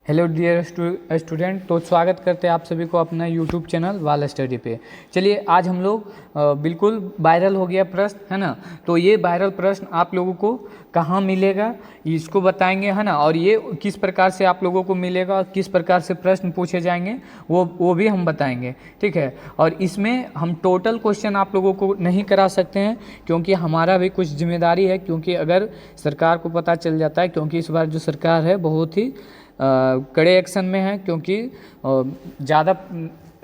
Hello dear student, तो स्वागत करते हैं आप सभी को अपना यूट्यूब चैनल वाला स्टडी पे। चलिए आज हम लोग बिल्कुल वायरल हो गया प्रश्न है ना, तो ये वायरल प्रश्न आप लोगों को कहाँ मिलेगा इसको बताएंगे है ना, और ये किस प्रकार से आप लोगों को मिलेगा और किस प्रकार से प्रश्न पूछे जाएंगे वो भी हम बताएंगे, ठीक है। और इसमें हम टोटल क्वेश्चन आप लोगों को नहीं करा सकते हैं क्योंकि हमारा भी कुछ जिम्मेदारी है, क्योंकि अगर सरकार को पता चल जाता है, क्योंकि इस बार जो सरकार है बहुत ही कड़े एक्शन में है, क्योंकि ज़्यादा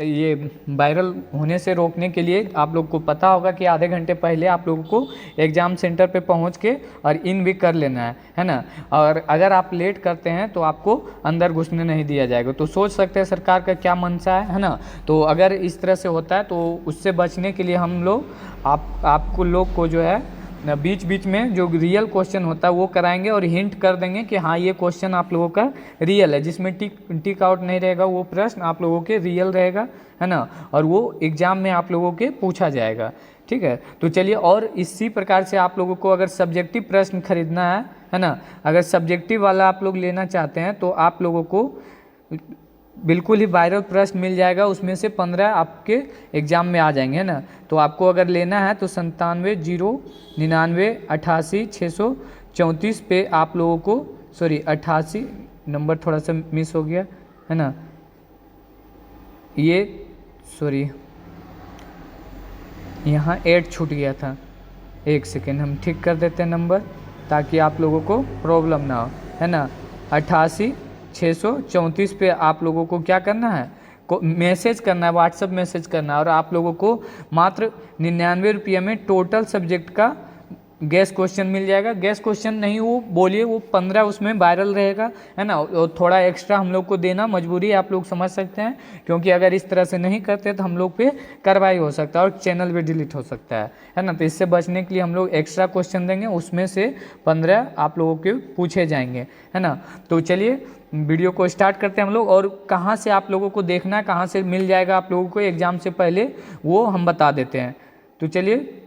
ये वायरल होने से रोकने के लिए आप लोग को पता होगा कि आधे घंटे पहले आप लोगों को एग्ज़ाम सेंटर पे पहुंच के और इन भी कर लेना है ना। और अगर आप लेट करते हैं तो आपको अंदर घुसने नहीं दिया जाएगा। तो सोच सकते हैं सरकार का क्या मंशा है ना। तो अगर इस तरह से होता है तो उससे बचने के लिए हम लोग आपको लोग को जो है बीच बीच में जो रियल क्वेश्चन होता है वो कराएंगे और हिंट कर देंगे कि हाँ ये क्वेश्चन आप लोगों का रियल है, जिसमें टिक आउट नहीं रहेगा वो प्रश्न आप लोगों के रियल रहेगा है ना, और वो एग्ज़ाम में आप लोगों के पूछा जाएगा, ठीक है। तो चलिए, और इसी प्रकार से आप लोगों को अगर सब्जेक्टिव प्रश्न खरीदना है ना, अगर सब्जेक्टिव वाला आप लोग लेना चाहते हैं तो आप लोगों को बिल्कुल ही वायरल प्रश्न मिल जाएगा, उसमें से 15 आपके एग्ज़ाम में आ जाएंगे है ना। तो आपको अगर लेना है तो 97 099 88 634 पे आप लोगों को, सॉरी 88 नंबर थोड़ा सा मिस हो गया है ना, ये सॉरी यहाँ 8 छूट गया था, एक सेकेंड हम ठीक कर देते हैं नंबर ताकि आप लोगों को प्रॉब्लम ना हो, है ना। 88 634 पे आप लोगों को क्या करना है, मैसेज करना है, व्हाट्सएप मैसेज करना है, और आप लोगों को मात्र 99 रुपये में टोटल सब्जेक्ट का गैस क्वेश्चन मिल जाएगा। गैस क्वेश्चन नहीं वो बोलिए, वो 15 उसमें वायरल रहेगा है ना, और थोड़ा एक्स्ट्रा हम लोग को देना मजबूरी है, आप लोग समझ सकते हैं, क्योंकि अगर इस तरह से नहीं करते तो हम लोग पे कार्रवाई हो सकता है और चैनल भी डिलीट हो सकता है ना। तो इससे बचने के लिए हम लोग एक्स्ट्रा क्वेश्चन देंगे, उसमें से 15 आप लोगों के पूछे जाएंगे है ना। तो चलिए वीडियो को स्टार्ट करते हैं हम लोग, और कहाँ से आप लोगों को देखना है, कहाँ से मिल जाएगा आप लोगों को एग्ज़ाम से पहले वो हम बता देते हैं। तो चलिए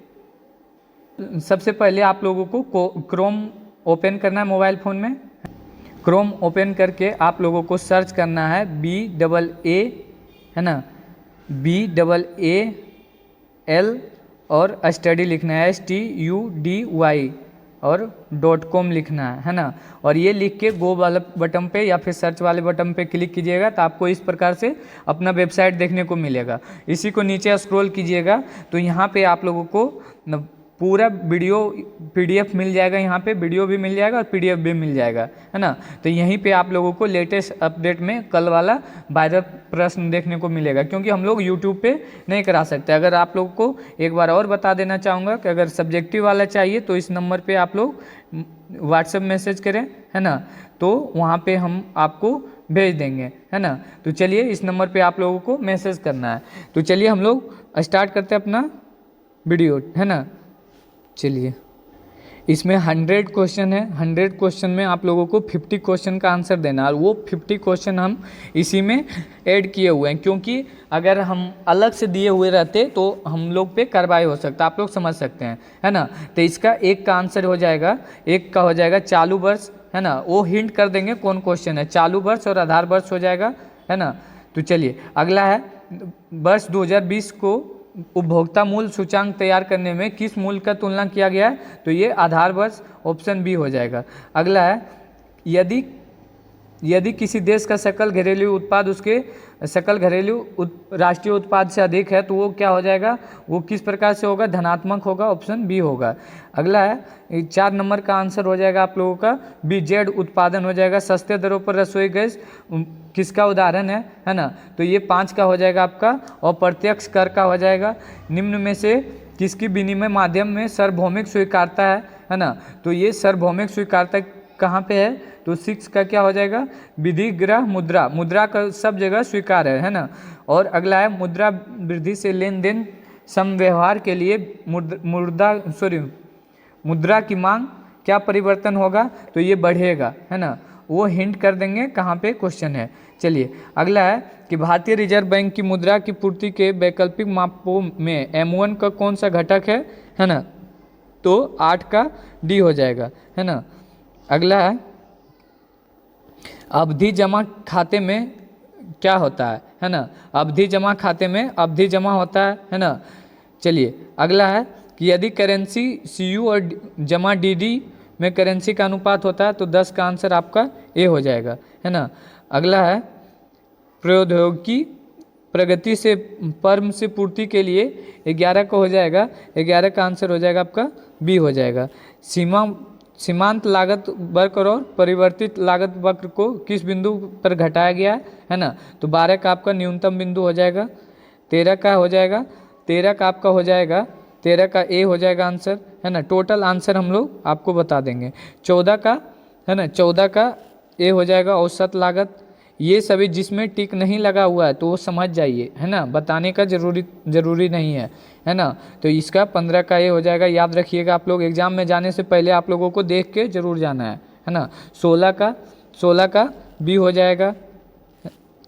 सबसे पहले आप लोगों को क्रोम ओपन करना है मोबाइल फ़ोन में। क्रोम ओपन करके आप लोगों को सर्च करना है BAA है ना, BAAL और स्टडी लिखना है STUDY और .com लिखना है ना। और ये लिख के गो वाले बटन पे या फिर सर्च वाले बटन पे क्लिक कीजिएगा तो आपको इस प्रकार से अपना वेबसाइट देखने को मिलेगा। इसी को नीचे स्क्रॉल कीजिएगा तो यहाँ पे आप लोगों को पूरा वीडियो PDF मिल जाएगा, यहाँ पे वीडियो भी मिल जाएगा और PDF भी मिल जाएगा है ना। तो यहीं पे आप लोगों को लेटेस्ट अपडेट में कल वाला वायरल प्रश्न देखने को मिलेगा, क्योंकि हम लोग यूट्यूब पे नहीं करा सकते। अगर आप लोगों को एक बार और बता देना चाहूँगा कि अगर सब्जेक्टिव वाला चाहिए तो इस नंबर पर आप लोग व्हाट्सएप मैसेज करें है ना, तो वहाँ पर हम आपको भेज देंगे है ना। तो चलिए इस नंबर पर आप लोगों को मैसेज करना है। तो चलिए हम लोग स्टार्ट करते हैं अपना वीडियो है ना। चलिए इसमें 100 क्वेश्चन है, 100 क्वेश्चन में आप लोगों को 50 क्वेश्चन का आंसर देना है, और वो 50 क्वेश्चन हम इसी में ऐड किए हुए हैं, क्योंकि अगर हम अलग से दिए हुए रहते तो हम लोग पे कार्रवाई हो सकता, आप लोग समझ सकते हैं है ना। तो इसका एक का आंसर हो जाएगा, एक का हो जाएगा चालू वर्ष है ना, वो हिंट कर देंगे कौन क्वेश्चन है, चालू वर्ष और आधार वर्ष हो जाएगा है ना। तो चलिए अगला है वर्ष 2020 को उपभोक्ता मूल्य सूचांक तैयार करने में किस मूल्य का तुलना किया गया है, तो ये आधार वर्ष ऑप्शन बी हो जाएगा। अगला है यदि किसी देश का सकल घरेलू उत्पाद उसके सकल घरेलू राष्ट्रीय उत्पाद से अधिक है तो वो क्या हो जाएगा, वो किस प्रकार से होगा, धनात्मक होगा, ऑप्शन बी होगा। अगला है 4 नंबर का आंसर हो जाएगा आप लोगों का BZ उत्पादन हो जाएगा, सस्ते दरों पर रसोई गैस किसका उदाहरण है ना। तो ये 5 का हो जाएगा आपका, और प्रत्यक्ष कर का हो जाएगा, निम्न में से किसकी विनिमय माध्यम में सार्वभौमिक स्वीकार्यता है ना। तो ये सार्वभौमिक स्वीकार्यता कहाँ पे है, तो 6 का क्या हो जाएगा, विधिग्रह मुद्रा, मुद्रा का सब जगह स्वीकार है ना। और अगला है मुद्रा वृद्धि से लेन देन समव्यवहार के लिए मुद्रा की मांग क्या परिवर्तन होगा, तो ये बढ़ेगा है ना, वो हिंट कर देंगे कहाँ पे क्वेश्चन है। चलिए अगला है कि भारतीय रिजर्व बैंक की मुद्रा की पूर्ति के वैकल्पिक मापों में M1 का कौन सा घटक है ना, तो 8 का D हो जाएगा है ना। अगला है अवधि जमा खाते में क्या होता है ना, अवधि जमा खाते में अवधि जमा होता है ना। चलिए अगला है कि यदि करेंसी CU और जमा DD में करेंसी का अनुपात होता है तो 10 का आंसर आपका ए हो जाएगा, है ना। अगला है प्रौद्योगिकी प्रगति से फर्म से पूर्ति के लिए 11 का हो जाएगा, 11 का आंसर हो जाएगा आपका बी हो जाएगा। सीमांत लागत वक्र और परिवर्तित लागत वक्र को किस बिंदु पर घटाया गया है ना, तो 12 का आपका न्यूनतम बिंदु हो जाएगा, 13 का हो जाएगा, 13 का आपका हो जाएगा, 13 का ए हो जाएगा आंसर, है ना। टोटल आंसर हम लोग आपको बता देंगे। 14 का है ना, 14 का ए हो जाएगा औसत लागत। ये सभी जिसमें टिक नहीं लगा हुआ है तो वो समझ जाइए, है ना, बताने का जरूरी नहीं है ना। तो इसका 15 का ए हो जाएगा। याद रखिएगा आप लोग, एग्जाम में जाने से पहले आप लोगों को देख के जरूर जाना है ना। 16 का बी हो जाएगा।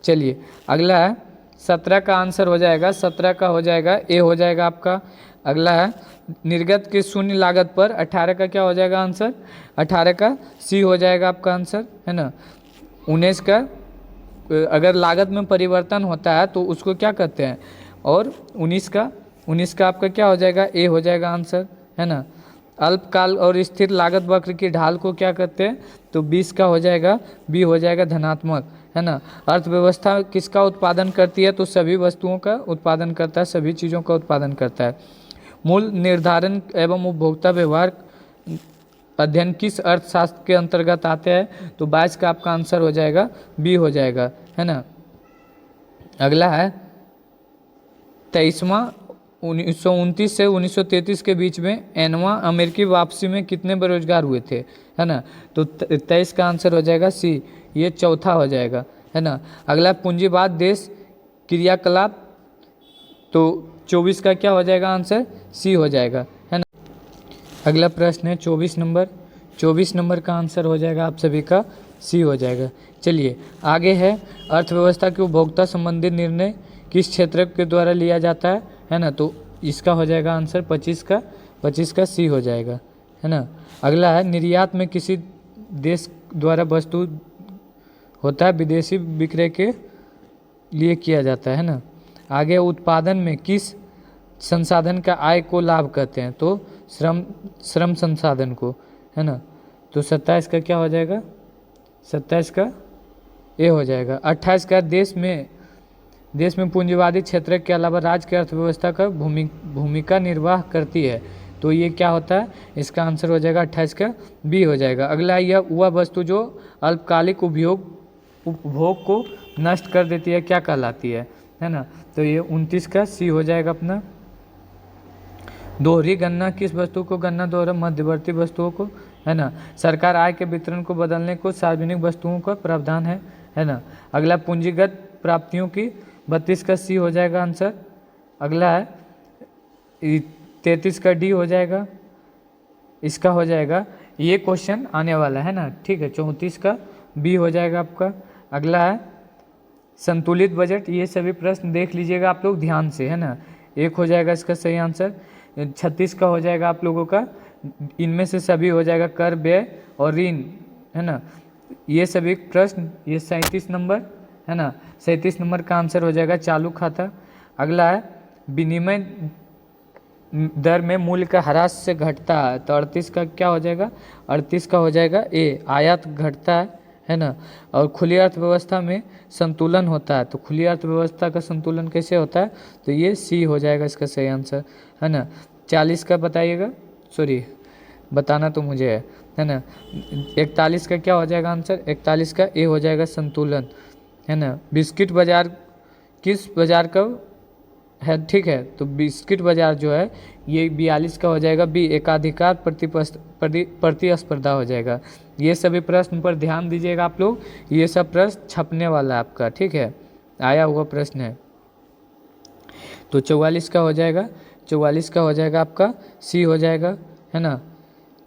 चलिए अगला है 17 का आंसर हो जाएगा, 17 का हो जाएगा ए हो जाएगा आपका। अगला है निर्गत की शून्य लागत पर 18 का क्या हो जाएगा आंसर, 18 का सी हो जाएगा आपका आंसर, है ना। 19 का अगर लागत में परिवर्तन होता है तो उसको क्या कहते हैं, और 19 का आपका क्या हो जाएगा ए हो जाएगा आंसर, है ना। अल्पकाल और स्थिर लागत वक्र की ढाल को क्या कहते हैं, तो 20 का हो जाएगा बी हो जाएगा धनात्मक, है ना। अर्थव्यवस्था किसका उत्पादन करती है, तो सभी वस्तुओं का उत्पादन करता है, सभी चीज़ों का उत्पादन करता है। मूल्य निर्धारण एवं उपभोक्ता व्यवहार अध्ययन किस अर्थशास्त्र के अंतर्गत आते हैं, तो 22 का आपका आंसर हो जाएगा बी हो जाएगा, है ना। अगला है 23वां 1929 से 1933 के बीच में एनवा अमेरिकी वापसी में कितने बेरोजगार हुए थे, है ना, तो 23 का आंसर हो जाएगा सी, ये चौथा हो जाएगा, है ना। अगला पूंजीवाद देश क्रियाकलाप, तो 24 का क्या हो जाएगा आंसर, सी हो जाएगा, है ना। अगला प्रश्न है 24 नंबर का आंसर हो जाएगा आप सभी का सी हो जाएगा। चलिए आगे है अर्थव्यवस्था के उपभोक्ता संबंधित निर्णय किस क्षेत्र के द्वारा लिया जाता है ना, तो इसका हो जाएगा आंसर 25 का सी हो जाएगा, है ना। अगला है निर्यात में किसी देश द्वारा वस्तु होता है विदेशी विक्रय के लिए किया जाता है ना। आगे उत्पादन में किस संसाधन का आय को लाभ कहते हैं, तो श्रम संसाधन को, है ना। तो 27 का क्या हो जाएगा, 27 का ए हो जाएगा। 28 का देश में पूंजीवादी क्षेत्र के अलावा राज्य की अर्थव्यवस्था का भूमिका निर्वाह करती है, तो ये क्या होता है, इसका आंसर हो जाएगा 28 का बी हो जाएगा। अगला यह वह वस्तु जो अल्पकालिक उपभोग को नष्ट कर देती है क्या कहलाती है ना, तो ये 29 का सी हो जाएगा अपना। दोहरी गणना किस वस्तु को गणना द्वारा मध्यवर्ती वस्तुओं को, है ना। सरकार आय के वितरण को बदलने को सार्वजनिक वस्तुओं का प्रावधान है ना। अगला पूंजीगत प्राप्तियों की 32 का सी हो जाएगा आंसर। अगला है 33 का डी हो जाएगा, इसका हो जाएगा, ये क्वेश्चन आने वाला है ना, ठीक है। 34 का बी हो जाएगा आपका। अगला है संतुलित बजट, ये सभी प्रश्न देख लीजिएगा आप लोग ध्यान से, है ना, एक हो जाएगा इसका सही आंसर। 36 का हो जाएगा आप लोगों का, इनमें से सभी हो जाएगा कर व्यय और ऋण, है ना, ये सभी प्रश्न। ये 37 नंबर, है ना, 37 नंबर का आंसर हो जाएगा चालू खाता। अगला है विनिमय दर में मूल्य का ह्रास से घटता है, तो 38 का क्या हो जाएगा, 38 का हो जाएगा ए, आयात घटता है ना। और खुली अर्थव्यवस्था में संतुलन होता है, तो खुली अर्थव्यवस्था का संतुलन कैसे होता है, तो ये सी हो जाएगा इसका सही आंसर, है ना। 40 का बताइएगा, सॉरी बताना तो मुझे है ना। 41 का क्या हो जाएगा आंसर, 41 का ए हो जाएगा संतुलन, है ना। बिस्किट बाजार किस बाजार का है, ठीक है, तो बिस्किट बाजार जो है ये 42 का हो जाएगा बी, एकाधिकार प्रतिस्पर्धा हो जाएगा। ये सभी प्रश्न पर ध्यान दीजिएगा आप लोग, ये सब प्रश्न छपने वाला है आपका, ठीक है, आया हुआ प्रश्न है। तो 44 का हो जाएगा, 44 का हो जाएगा आपका सी हो जाएगा, है ना।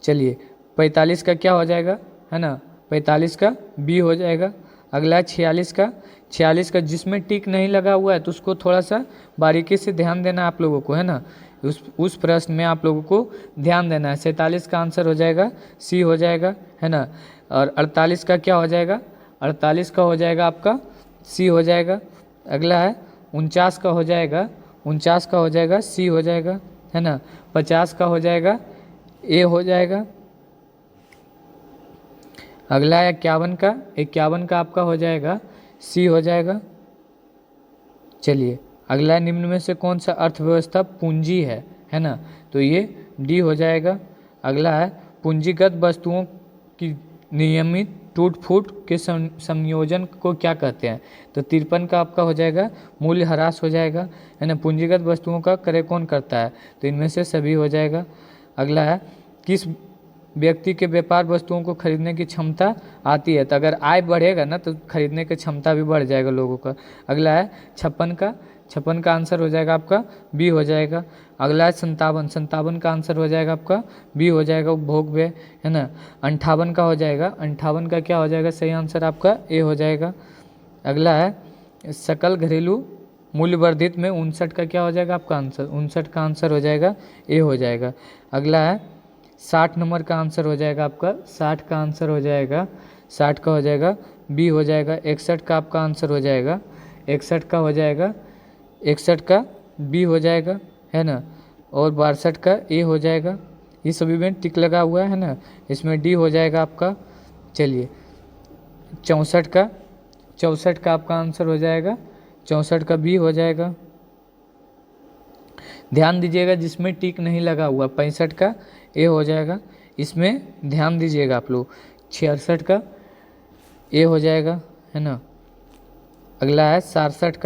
चलिए 45 का क्या हो जाएगा, है ना, 45 का बी हो जाएगा। अगला है 46 का जिसमें टिक नहीं लगा हुआ है तो उसको थोड़ा सा बारीकी से ध्यान देना आप लोगों को, है ना, उस प्रश्न में आप लोगों को ध्यान देना है। 47 का आंसर हो जाएगा सी हो जाएगा, है ना। और 48 का क्या हो जाएगा, 48 का हो जाएगा आपका सी हो जाएगा। अगला है 49 का हो जाएगा, 49 का हो जाएगा सी हो जाएगा, है ना। 50 का हो जाएगा ए हो जाएगा। अगला है 51 का, 51 का आपका हो जाएगा सी हो जाएगा। चलिए अगला निम्न में से कौन सा अर्थव्यवस्था पूंजी है ना, तो ये डी हो जाएगा। अगला है पूंजीगत वस्तुओं की नियमित टूट फूट के संयोजन को क्या कहते हैं, तो 53 का आपका हो जाएगा मूल्य ह्रास हो जाएगा, है ना। पूंजीगत वस्तुओं का क्रय कौन करता है, तो इनमें से सभी हो जाएगा। अगला है किस व्यक्ति के व्यापार वस्तुओं को खरीदने की क्षमता आती है, तो अगर आय बढ़ेगा ना तो खरीदने की क्षमता भी बढ़ जाएगा लोगों का। अगला है 56 का आंसर हो जाएगा आपका बी हो जाएगा। अगला है 57 का आंसर हो जाएगा आपका बी हो जाएगा उपभोग व्यय, है ना। 58 का हो जाएगा, 58 का क्या हो जाएगा सही आंसर आपका ए हो जाएगा। अगला है सकल घरेलू मूल्य वर्धित में 59 का क्या हो जाएगा आपका आंसर, 59 का आंसर हो जाएगा ए हो जाएगा। अगला है 60 नंबर का आंसर हो जाएगा आपका, 60 का आंसर हो जाएगा, 60 का हो जाएगा बी हो जाएगा। 61 का आपका आंसर हो जाएगा, 61 का हो जाएगा, 61 का बी हो जाएगा, है ना। और 62 का ए हो जाएगा। ये सभी में टिक लगा हुआ है ना, इसमें डी हो जाएगा आपका। चलिए 64 का आपका आंसर हो जाएगा, 64 का बी हो जाएगा। ध्यान दीजिएगा जिसमें टिक नहीं लगा हुआ 65 का ए हो जाएगा, इसमें ध्यान दीजिएगा आप लोग। 66 का ए हो जाएगा, है ना। अगला है 67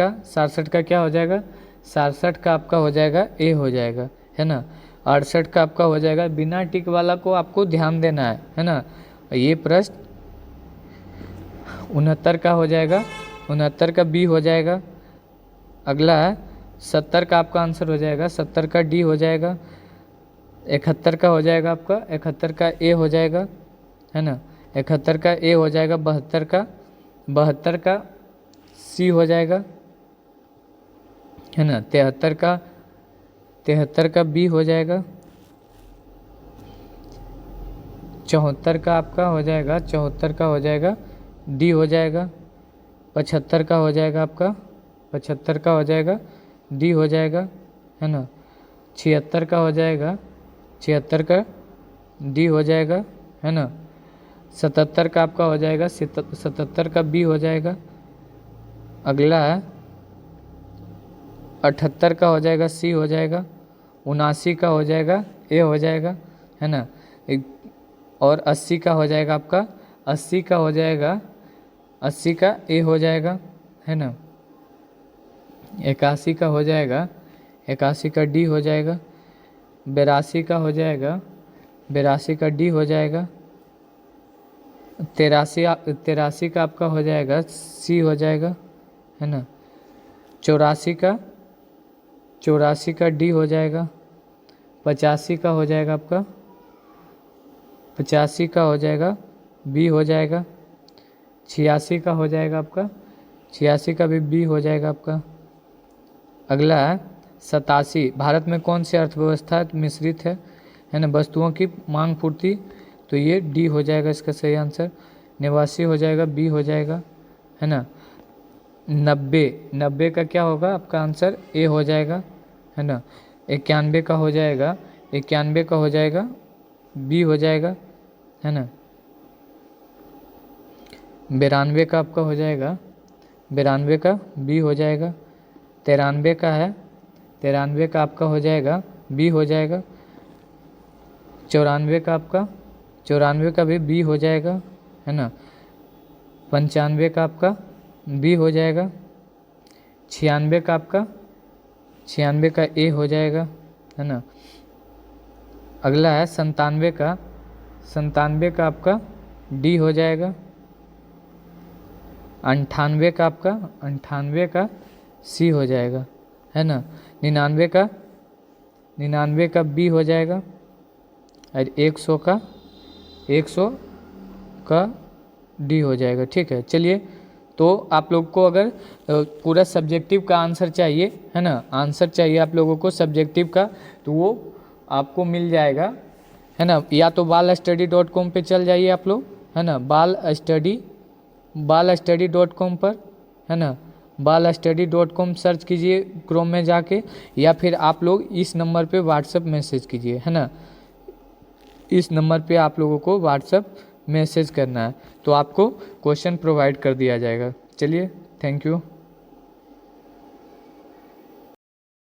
का क्या हो जाएगा, 67 का आपका हो जाएगा ए हो जाएगा, है ना। 68 का आपका हो जाएगा, बिना टिक वाला को आपको ध्यान देना है ना। ये प्रश्न 69 का हो जाएगा, 69 का बी हो जाएगा। अगला है 70 का आपका आंसर हो जाएगा, 70 का डी हो जाएगा। 71 का हो जाएगा आपका, 71 का ए हो जाएगा, है ना। 71 का ए हो जाएगा। 72 का सी हो जाएगा, है ना। 73 का बी हो जाएगा। 74 का आपका हो जाएगा, 74 का हो जाएगा डी हो जाएगा। 75 का हो जाएगा आपका, 75 का हो जाएगा डी हो जाएगा, है ना। 76 का हो जाएगा, 76 का डी हो जाएगा, है ना। 77 का आपका हो जाएगा, 77 का बी हो जाएगा। अगला है 78 का हो जाएगा सी हो जाएगा। 79 का हो जाएगा ए हो जाएगा, है ना। और 80 का हो जाएगा आपका, 80 का हो जाएगा, 80 का ए हो जाएगा, है ना। 81 का हो जाएगा, 81 का डी हो जाएगा। 82 का हो जाएगा, 82 का डी हो जाएगा। 83 का आपका हो जाएगा सी हो जाएगा, है ना। 84 का डी हो जाएगा। 85 का हो जाएगा आपका, 85 का हो जाएगा बी हो जाएगा। 86 का हो जाएगा आपका, 86 का भी बी हो जाएगा आपका। अगला है 87, भारत में कौन सी अर्थव्यवस्था मिश्रित है ना, वस्तुओं की मांग पूर्ति, तो ये डी हो जाएगा इसका सही आंसर। 89 हो जाएगा बी हो जाएगा, है ना। 90 का क्या होगा आपका आंसर ए हो जाएगा, है ना। 91 का हो जाएगा, 91 का हो जाएगा बी हो जाएगा, है ना। 92 का आपका हो जाएगा, 92 का बी हो जाएगा। 93 का है, 93 का आपका हो जाएगा बी हो जाएगा। 94 का आपका, 94 का भी बी हो जाएगा, है ना। 95 का आपका बी हो जाएगा। 96 का आपका, 96 का ए हो जाएगा, है ना। अगला है 97 का, 97 का आपका डी हो जाएगा। 98 का आपका, 98 का सी हो जाएगा, है ना। 99 का बी हो जाएगा। और 100 का डी हो जाएगा, ठीक है। चलिए तो आप लोग को अगर पूरा सब्जेक्टिव का आंसर चाहिए, है ना, आंसर चाहिए आप लोगों को सब्जेक्टिव का, तो वो आपको मिल जाएगा, है ना। या तो balstudy.com पे चल जाइए आप लोग, है ना, balstudy balstudy.com पर, है ना, balstudy.com सर्च कीजिए क्रोम में जाके, या फिर आप लोग इस नंबर पे व्हाट्सअप मैसेज कीजिए, है ना, इस नंबर पे आप लोगों को व्हाट्सअप मैसेज करना है, तो आपको क्वेश्चन प्रोवाइड कर दिया जाएगा। चलिए, थैंक यू।